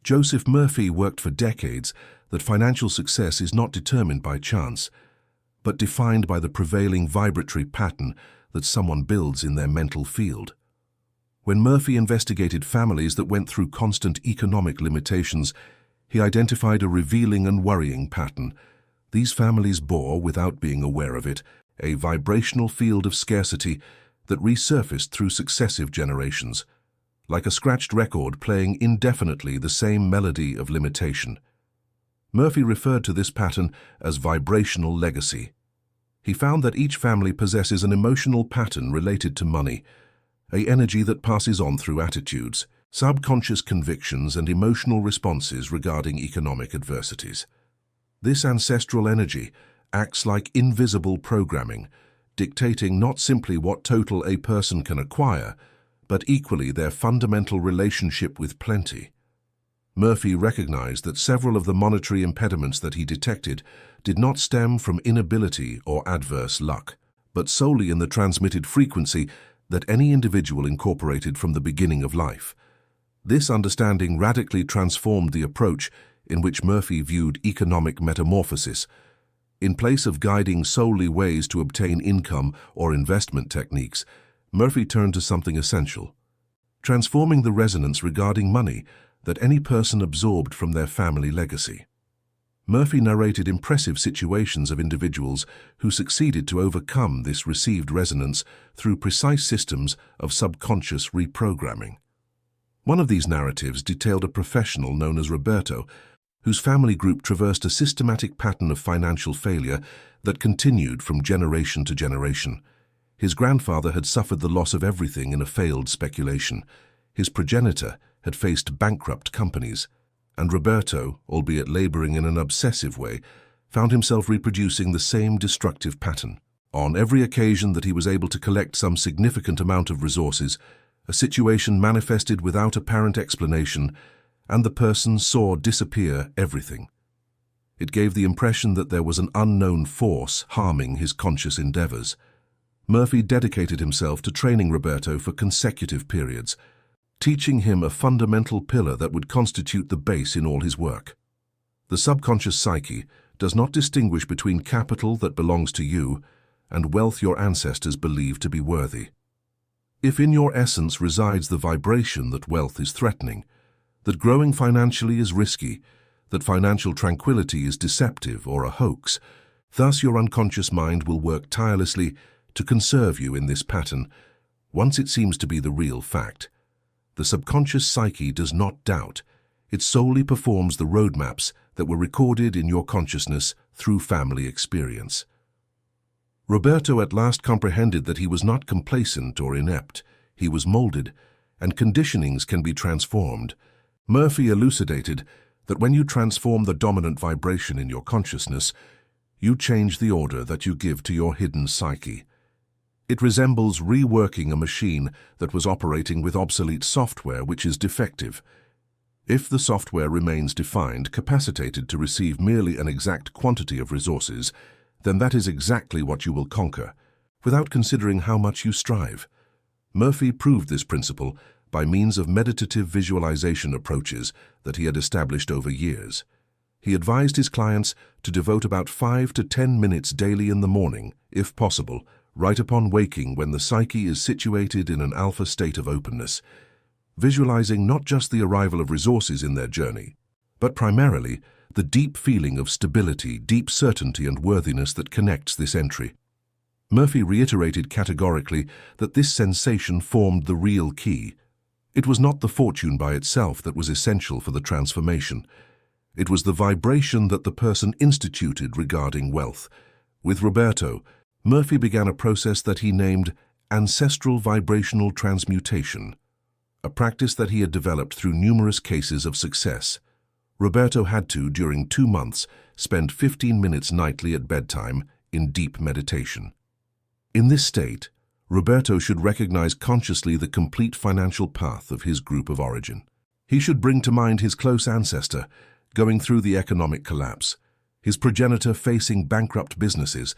Joseph Murphy worked for decades that financial success is not determined by chance, but defined by the prevailing vibratory pattern that someone builds in their mental field. When Murphy investigated families that went through constant economic limitations, he identified a revealing and worrying pattern. These families bore, without being aware of it, a vibrational field of scarcity that resurfaced through successive generations, like a scratched record playing indefinitely the same melody of limitation. Murphy referred to this pattern as vibrational legacy. He found that each family possesses an emotional pattern related to money, an energy that passes on through attitudes, subconscious convictions, and emotional responses regarding economic adversities. This ancestral energy acts like invisible programming, dictating not simply what total a person can acquire, but equally their fundamental relationship with plenty. Murphy recognized that several of the monetary impediments that he detected did not stem from inability or adverse luck, but solely in the transmitted frequency that any individual incorporated from the beginning of life. This understanding radically transformed the approach in which Murphy viewed economic metamorphosis. In place of guiding solely ways to obtain income or investment techniques, Murphy turned to something essential: transforming the resonance regarding money that any person absorbed from their family legacy. Murphy narrated impressive situations of individuals who succeeded to overcome this received resonance through precise systems of subconscious reprogramming. One of these narratives detailed a professional known as Roberto, whose family group traversed a systematic pattern of financial failure that continued from generation to generation. His grandfather had suffered the loss of everything in a failed speculation. His progenitor had faced bankrupt companies, and Roberto, albeit laboring in an obsessive way, found himself reproducing the same destructive pattern. On every occasion that he was able to collect some significant amount of resources, a situation manifested without apparent explanation, and the person saw disappear everything. It gave the impression that there was an unknown force harming his conscious endeavors. Murphy dedicated himself to training Roberto for consecutive periods, teaching him a fundamental pillar that would constitute the base in all his work. The subconscious psyche does not distinguish between capital that belongs to you and wealth your ancestors believe to be worthy. If in your essence resides the vibration that wealth is threatening, that growing financially is risky, that financial tranquility is deceptive or a hoax, thus your unconscious mind will work tirelessly to conserve you in this pattern once it seems to be the real fact. The subconscious psyche does not doubt. It solely performs the roadmaps that were recorded in your consciousness through family experience. Roberto at last comprehended that he was not complacent or inept. He was molded, and conditionings can be transformed. Murphy elucidated that when you transform the dominant vibration in your consciousness, you change the order that you give to your hidden psyche. It resembles reworking a machine that was operating with obsolete software which is defective. If the software remains defined, capacitated to receive merely an exact quantity of resources, then that is exactly what you will conquer, without considering how much you strive. Murphy proved this principle by means of meditative visualization approaches that he had established over years. He advised his clients to devote about 5 to 10 minutes daily in the morning, if possible, right upon waking, when the psyche is situated in an alpha state of openness, visualizing not just the arrival of resources in their journey, but primarily the deep feeling of stability, deep certainty and worthiness that connects this entry. Murphy reiterated categorically that this sensation formed the real key. It was not the fortune by itself that was essential for the transformation. It was the vibration that the person instituted regarding wealth. With Roberto, Murphy began a process that he named Ancestral Vibrational Transmutation, a practice that he had developed through numerous cases of success. Roberto had to, during 2 months, spend 15 minutes nightly at bedtime in deep meditation. In this state, Roberto should recognize consciously the complete financial path of his group of origin. He should bring to mind his close ancestor going through the economic collapse, his progenitor facing bankrupt businesses,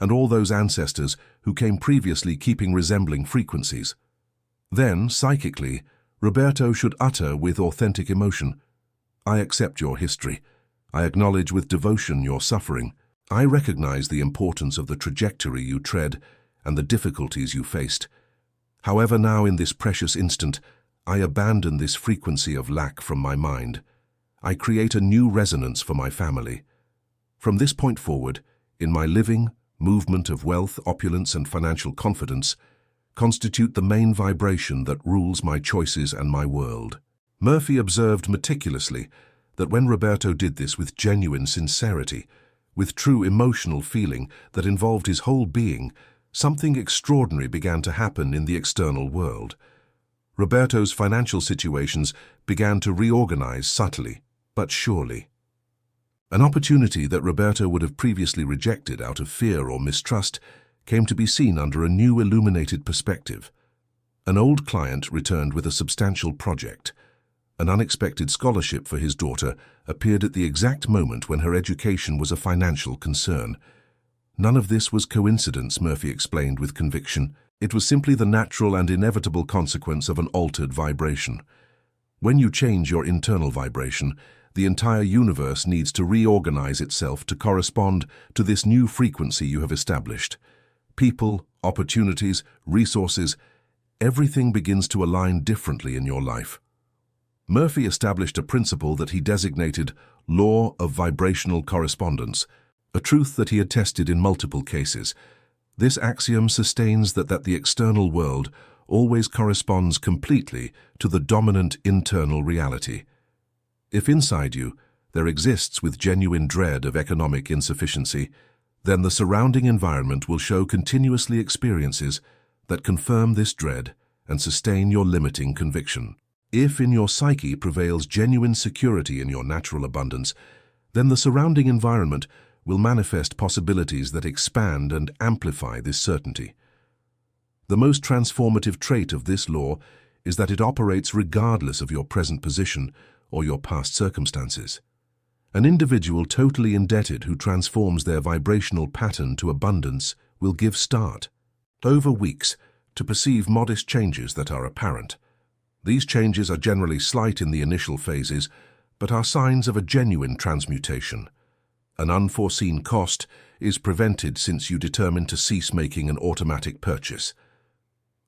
and all those ancestors who came previously keeping resembling frequencies. Then, psychically, Roberto should utter with authentic emotion, I accept your history. I acknowledge with devotion your suffering. I recognize the importance of the trajectory you tread and the difficulties you faced. However, now in this precious instant, I abandon this frequency of lack from my mind. I create a new resonance for my family. From this point forward, in my living, movement of wealth, opulence, and financial confidence, constitute the main vibration that rules my choices and my world. Murphy observed meticulously that when Roberto did this with genuine sincerity, with true emotional feeling that involved his whole being, something extraordinary began to happen in the external world. Roberto's financial situations began to reorganize subtly, but surely. An opportunity that Roberto would have previously rejected out of fear or mistrust came to be seen under a new illuminated perspective. An old client returned with a substantial project. An unexpected scholarship for his daughter appeared at the exact moment when her education was a financial concern. None of this was coincidence, Murphy explained with conviction. It was simply the natural and inevitable consequence of an altered vibration. When you change your internal vibration, the entire universe needs to reorganize itself to correspond to this new frequency you have established. People, opportunities, resources, everything begins to align differently in your life. Murphy established a principle that he designated Law of Vibrational Correspondence, a truth that he had tested in multiple cases. This axiom sustains that the external world always corresponds completely to the dominant internal reality. If inside you there exists with genuine dread of economic insufficiency, then the surrounding environment will show continuously experiences that confirm this dread and sustain your limiting conviction. If in your psyche prevails genuine security in your natural abundance, then the surrounding environment will manifest possibilities that expand and amplify this certainty. The most transformative trait of this law is that it operates regardless of your present position or your past circumstances. An individual totally indebted who transforms their vibrational pattern to abundance will give start, over weeks, to perceive modest changes that are apparent. These changes are generally slight in the initial phases, but are signs of a genuine transmutation. An unforeseen cost is prevented since you determine to cease making an automatic purchase.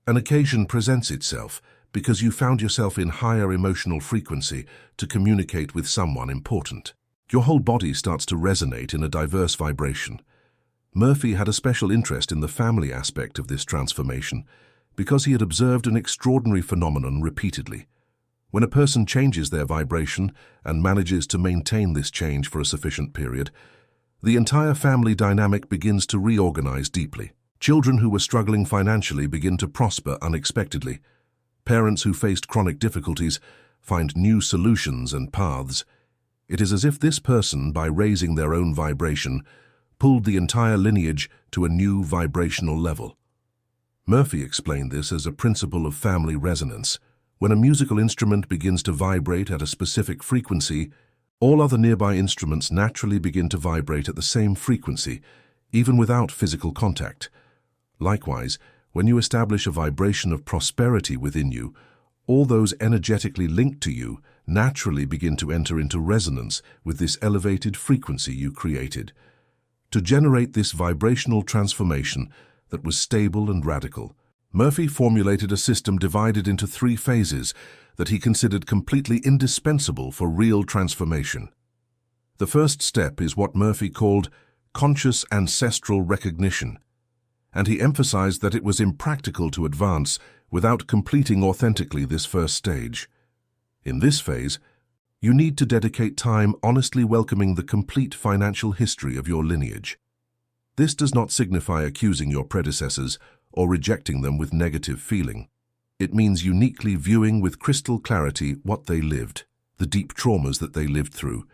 An occasion presents itself because you found yourself in higher emotional frequency to communicate with someone important. Your whole body starts to resonate in a diverse vibration. Murphy had a special interest in the family aspect of this transformation because he had observed an extraordinary phenomenon repeatedly. When a person changes their vibration and manages to maintain this change for a sufficient period, the entire family dynamic begins to reorganize deeply. Children who were struggling financially begin to prosper unexpectedly. Parents who faced chronic difficulties find new solutions and paths. It is as if this person, by raising their own vibration, pulled the entire lineage to a new vibrational level. Murphy explained this as a principle of family resonance. When a musical instrument begins to vibrate at a specific frequency, all other nearby instruments naturally begin to vibrate at the same frequency, even without physical contact. Likewise, when you establish a vibration of prosperity within you, all those energetically linked to you naturally begin to enter into resonance with this elevated frequency you created. To generate this vibrational transformation that was stable and radical, Murphy formulated a system divided into 3 phases that he considered completely indispensable for real transformation. The first step is what Murphy called conscious ancestral recognition, and he emphasized that it was impractical to advance without completing authentically this first stage. In this phase, you need to dedicate time honestly welcoming the complete financial history of your lineage. This does not signify accusing your predecessors or rejecting them with negative feeling. It means uniquely viewing with crystal clarity what they lived, the deep traumas that they lived through,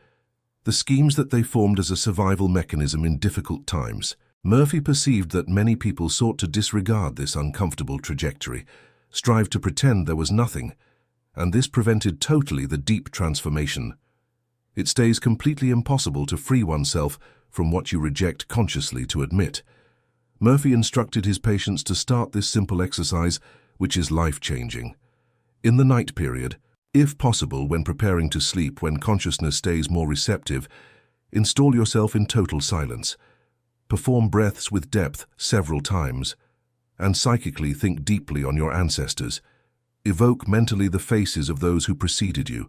the schemes that they formed as a survival mechanism in difficult times. Murphy perceived that many people sought to disregard this uncomfortable trajectory, strive to pretend there was nothing, and this prevented totally the deep transformation. It stays completely impossible to free oneself from what you reject consciously to admit. Murphy instructed his patients to start this simple exercise, which is life-changing. In the night period, If possible, when preparing to sleep, when consciousness stays more receptive, install yourself in total silence. Perform breaths with depth several times, and psychically think deeply on your ancestors. Evoke mentally the faces of those who preceded you.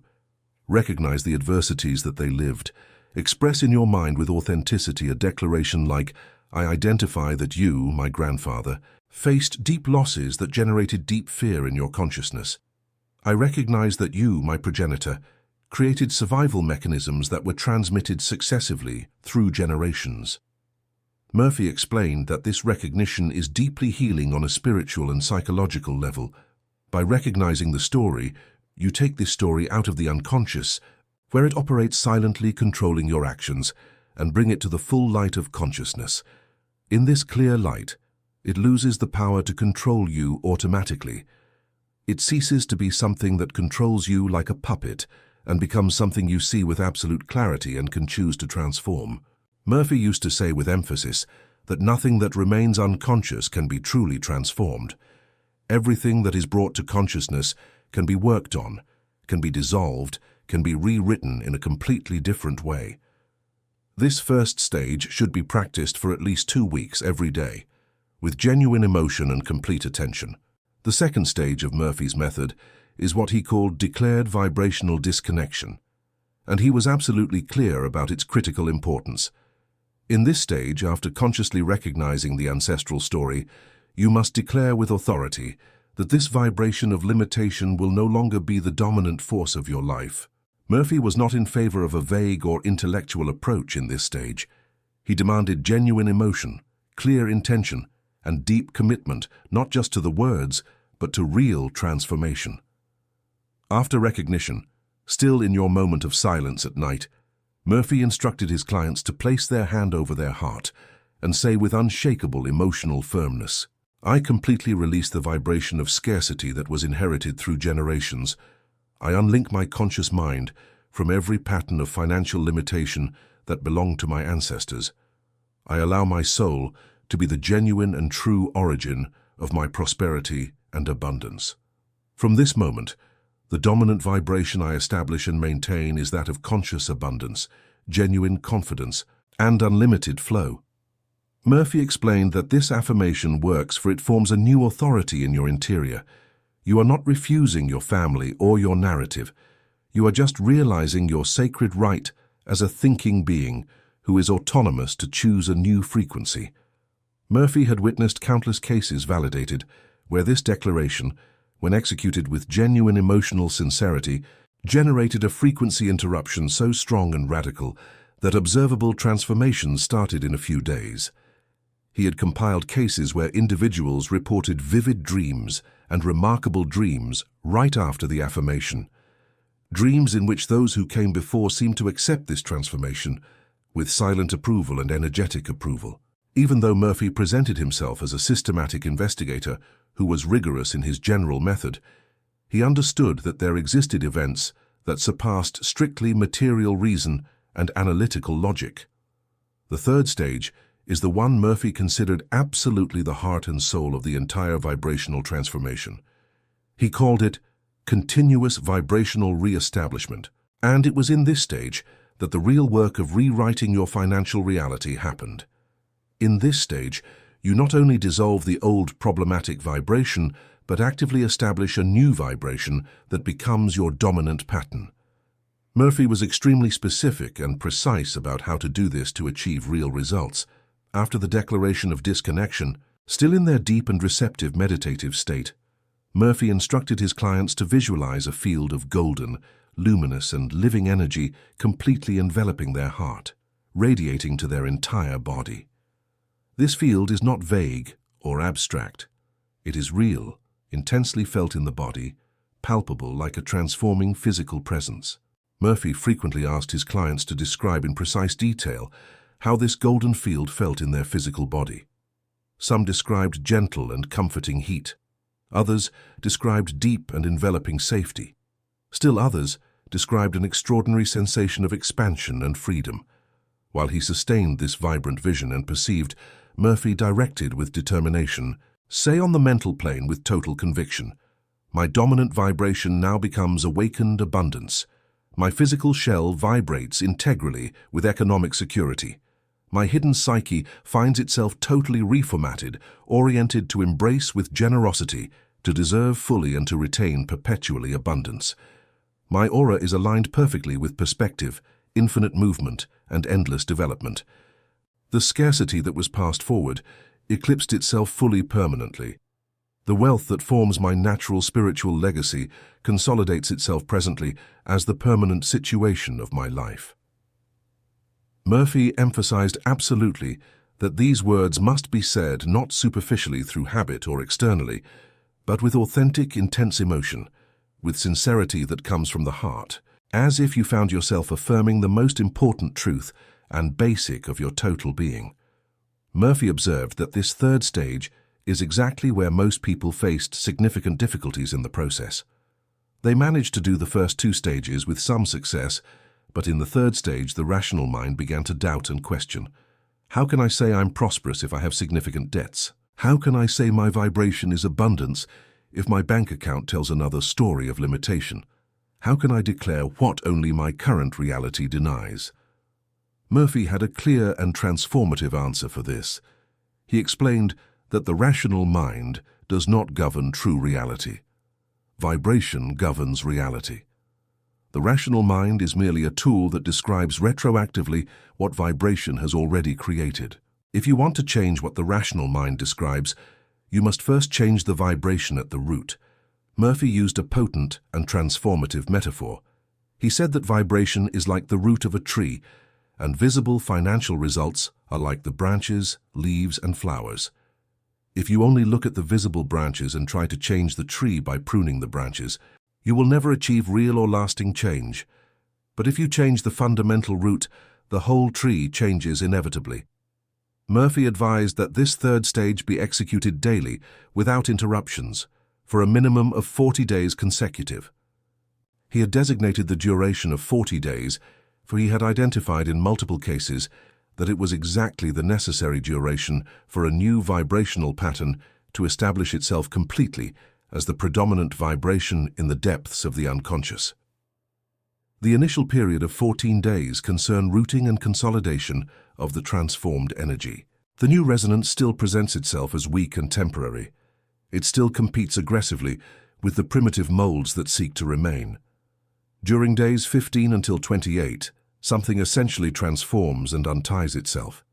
Recognize the adversities that they lived. Express in your mind with authenticity a declaration like, "I identify that you, my grandfather, faced deep losses that generated deep fear in your consciousness. I recognize that you, my progenitor, created survival mechanisms that were transmitted successively through generations." Murphy explained that this recognition is deeply healing on a spiritual and psychological level. By recognizing the story, you take this story out of the unconscious, where it operates silently controlling your actions, and bring it to the full light of consciousness. In this clear light, it loses the power to control you automatically. It ceases to be something that controls you like a puppet and becomes something you see with absolute clarity and can choose to transform. Murphy used to say with emphasis that nothing that remains unconscious can be truly transformed. Everything that is brought to consciousness can be worked on, can be dissolved, can be rewritten in a completely different way. This first stage should be practiced for at least 2 weeks every day, with genuine emotion and complete attention. The second stage of Murphy's method is what he called declared vibrational disconnection, and he was absolutely clear about its critical importance. In this stage, after consciously recognizing the ancestral story, you must declare with authority that this vibration of limitation will no longer be the dominant force of your life. Murphy was not in favor of a vague or intellectual approach in this stage. He demanded genuine emotion, clear intention, and deep commitment, not just to the words, but to real transformation. After recognition, still in your moment of silence at night, Murphy instructed his clients to place their hand over their heart and say with unshakable emotional firmness, "I completely release the vibration of scarcity that was inherited through generations. I unlink my conscious mind from every pattern of financial limitation that belonged to my ancestors. I allow my soul to be the genuine and true origin of my prosperity and abundance." From this moment, the dominant vibration I establish and maintain is that of conscious abundance, genuine confidence, and unlimited flow. Murphy explained that this affirmation works for it forms a new authority in your interior. You are not refusing your family or your narrative. You are just realizing your sacred right as a thinking being who is autonomous to choose a new frequency. Murphy had witnessed countless cases validated where this declaration, when executed with genuine emotional sincerity, generated a frequency interruption so strong and radical that observable transformations started in a few days. He had compiled cases where individuals reported vivid dreams and remarkable dreams right after the affirmation. Dreams in which those who came before seemed to accept this transformation with silent approval and energetic approval. Even though Murphy presented himself as a systematic investigator who was rigorous in his general method, he understood that there existed events that surpassed strictly material reason and analytical logic. The third stage is the one Murphy considered absolutely the heart and soul of the entire vibrational transformation. He called it continuous vibrational re-establishment, and it was in this stage that the real work of rewriting your financial reality happened. In this stage, you not only dissolve the old problematic vibration, but actively establish a new vibration that becomes your dominant pattern. Murphy was extremely specific and precise about how to do this to achieve real results. After the declaration of disconnection, still in their deep and receptive meditative state, Murphy instructed his clients to visualize a field of golden, luminous and living energy completely enveloping their heart, radiating to their entire body. This field is not vague or abstract. It is real, intensely felt in the body, palpable like a transforming physical presence. Murphy frequently asked his clients to describe in precise detail how this golden field felt in their physical body. Some described gentle and comforting heat. Others described deep and enveloping safety. Still others described an extraordinary sensation of expansion and freedom. While he sustained this vibrant vision and perceived, Murphy directed with determination, "Say on the mental plane with total conviction, My dominant vibration now becomes awakened abundance. My physical shell vibrates integrally with economic security. My hidden psyche finds itself totally reformatted, oriented to embrace with generosity, to deserve fully and to retain perpetually abundance. My aura is aligned perfectly with perspective, infinite movement, and endless development. The scarcity that was passed forward eclipsed itself fully permanently. The wealth that forms my natural spiritual legacy consolidates itself presently as the permanent situation of my life. Murphy emphasized absolutely that these words must be said not superficially through habit or externally, but with authentic, intense emotion, with sincerity that comes from the heart, as if you found yourself affirming the most important truth and basic of your total being. Murphy observed that this third stage is exactly where most people faced significant difficulties in the process. They managed to do the first two stages with some success, but in the third stage the rational mind began to doubt and question. How can I say I'm prosperous if I have significant debts? How can I say my vibration is abundance if my bank account tells another story of limitation? How can I declare what only my current reality denies? Murphy had a clear and transformative answer for this. He explained that the rational mind does not govern true reality. Vibration governs reality. The rational mind is merely a tool that describes retroactively what vibration has already created. If you want to change what the rational mind describes, you must first change the vibration at the root. Murphy used a potent and transformative metaphor. He said that vibration is like the root of a tree, and visible financial results are like the branches, leaves, and flowers. If you only look at the visible branches and try to change the tree by pruning the branches, you will never achieve real or lasting change. But if you change the fundamental root, the whole tree changes inevitably. Murphy advised that this third stage be executed daily, without interruptions, for a minimum of 40 days consecutive. He had designated the duration of 40 days, for he had identified in multiple cases that it was exactly the necessary duration for a new vibrational pattern to establish itself completely as the predominant vibration in the depths of the unconscious. The initial period of 14 days concerned rooting and consolidation of the transformed energy. The new resonance still presents itself as weak and temporary. It still competes aggressively with the primitive molds that seek to remain. During days 15 until 28, something essentially transforms and unties itself.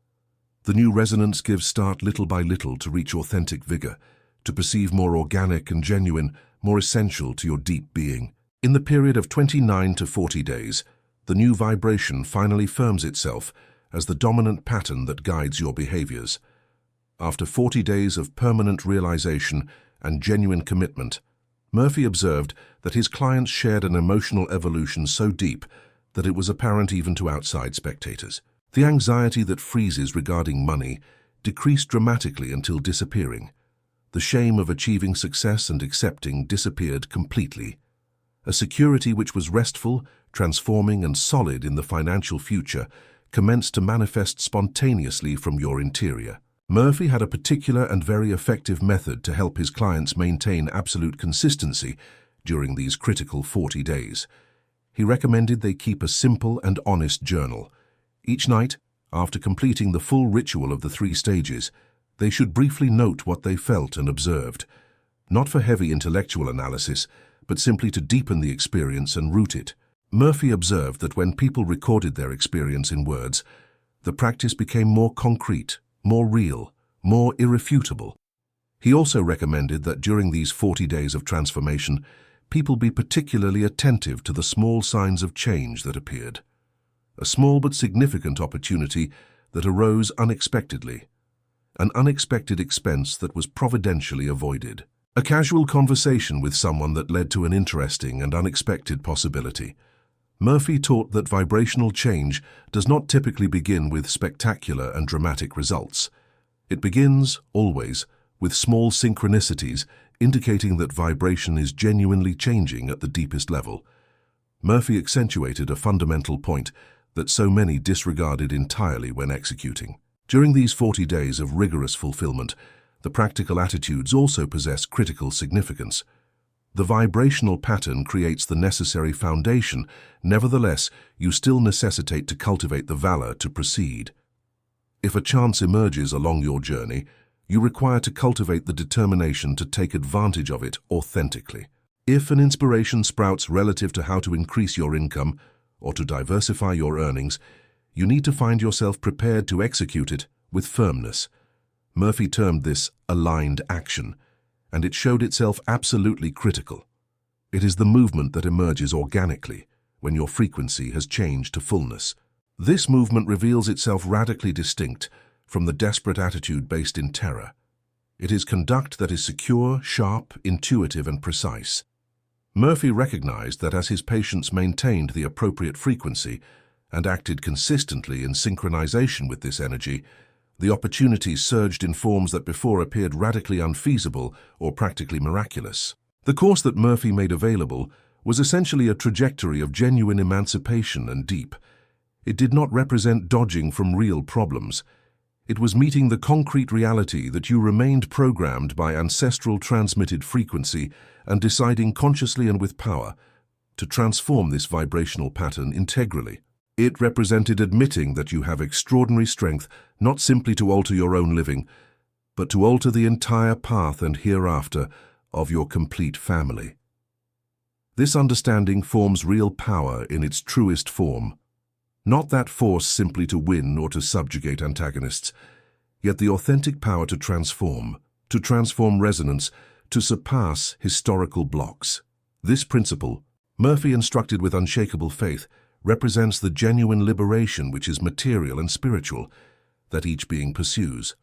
The new resonance gives start little by little to reach authentic vigor, to perceive more organic and genuine, more essential to your deep being. In the period of 29 to 40 days, the new vibration finally firms itself as the dominant pattern that guides your behaviors. After 40 days of permanent realization and genuine commitment, Murphy observed that his clients shared an emotional evolution so deep that it was apparent even to outside spectators. The anxiety that freezes regarding money decreased dramatically until disappearing. The shame of achieving success and accepting disappeared completely. A security which was restful, transforming, and solid in the financial future commenced to manifest spontaneously from your interior. Murphy had a particular and very effective method to help his clients maintain absolute consistency during these critical 40 days. He recommended they keep a simple and honest journal. Each night, after completing the full ritual of the 3 stages, they should briefly note what they felt and observed, not for heavy intellectual analysis, but simply to deepen the experience and root it. Murphy observed that when people recorded their experience in words, the practice became more concrete, more real, more irrefutable. He also recommended that during these 40 days of transformation, people be particularly attentive to the small signs of change that appeared. A small but significant opportunity that arose unexpectedly. An unexpected expense that was providentially avoided. A casual conversation with someone that led to an interesting and unexpected possibility. Murphy taught that vibrational change does not typically begin with spectacular and dramatic results. It begins, always, with small synchronicities indicating that vibration is genuinely changing at the deepest level. Murphy accentuated a fundamental point that so many disregarded entirely when executing. During these 40 days of rigorous fulfillment, the practical attitudes also possess critical significance. The vibrational pattern creates the necessary foundation. Nevertheless, you still necessitate to cultivate the valor to proceed. If a chance emerges along your journey, you require to cultivate the determination to take advantage of it authentically. If an inspiration sprouts relative to how to increase your income or to diversify your earnings, you need to find yourself prepared to execute it with firmness. Murphy termed this aligned action, and it showed itself absolutely critical. It is the movement that emerges organically when your frequency has changed to fullness. This movement reveals itself radically distinct from the desperate attitude based in terror. It is conduct that is secure, sharp, intuitive, and precise. Murphy recognized that as his patients maintained the appropriate frequency and acted consistently in synchronization with this energy, the opportunities surged in forms that before appeared radically unfeasible or practically miraculous. The course that Murphy made available was essentially a trajectory of genuine emancipation and deep. It did not represent dodging from real problems. It was meeting the concrete reality that you remained programmed by ancestral transmitted frequency and deciding consciously and with power to transform this vibrational pattern integrally. It represented admitting that you have extraordinary strength not simply to alter your own living, but to alter the entire path and hereafter of your complete family. This understanding forms real power in its truest form. Not that force simply to win or to subjugate antagonists, yet the authentic power to transform resonance, to surpass historical blocks. This principle, Murphy instructed with unshakable faith, represents the genuine liberation which is material and spiritual that each being pursues.